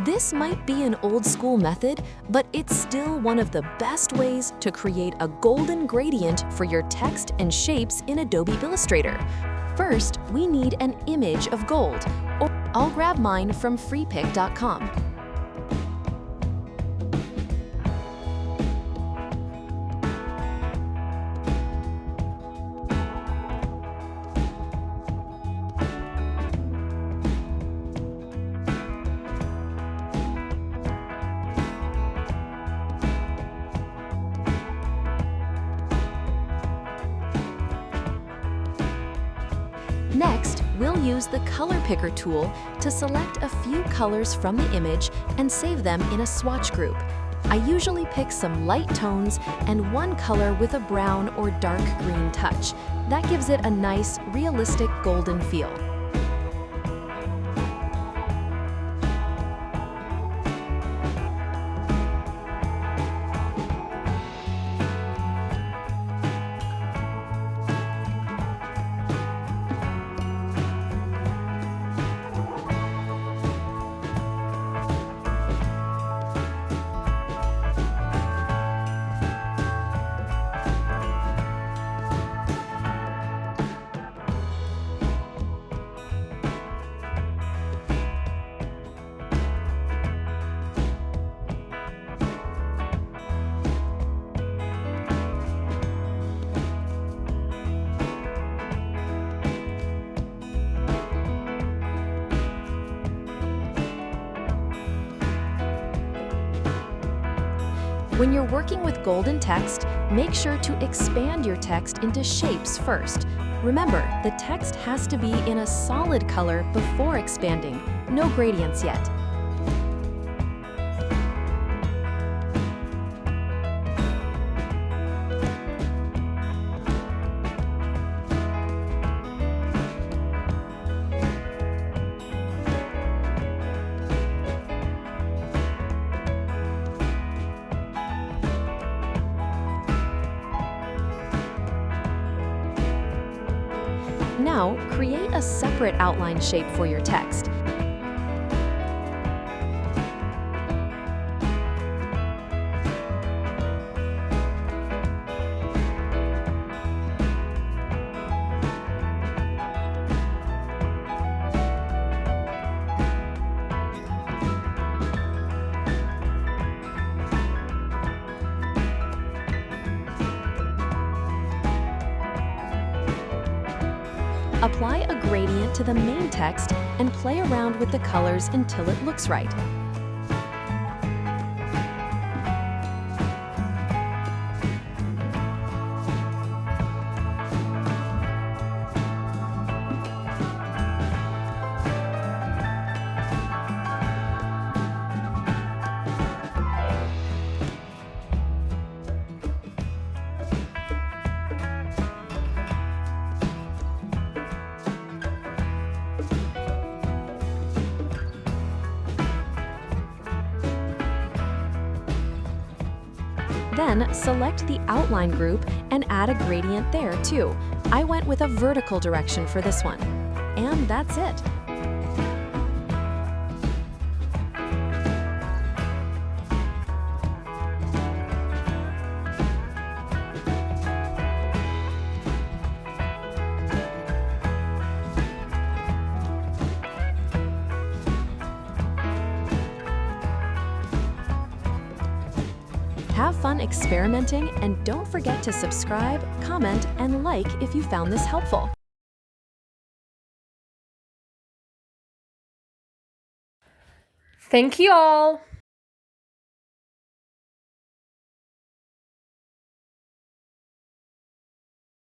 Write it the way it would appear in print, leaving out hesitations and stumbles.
This might be an old school method, but it's still one of the best ways to create a golden gradient for your text and shapes in Adobe Illustrator. First, we need an image of gold, or I'll grab mine from freepik.com. Next, we'll use the Color Picker tool to select a few colors from the image and save them in a swatch group. I usually pick some light tones and one color with a brown or dark green touch. That gives it a nice, realistic golden feel. When you're working with golden text, make sure to expand your text into shapes first. Remember, the text has to be in a solid color before expanding. No gradients yet. Now, create a separate outline shape for your text. Apply a gradient to the main text and play around with the colors until it looks right. Then select the outline group and add a gradient there too. I went with a vertical direction for this one. And that's it. Have fun experimenting, and don't forget to subscribe, comment, and like if you found this helpful. Thank you all.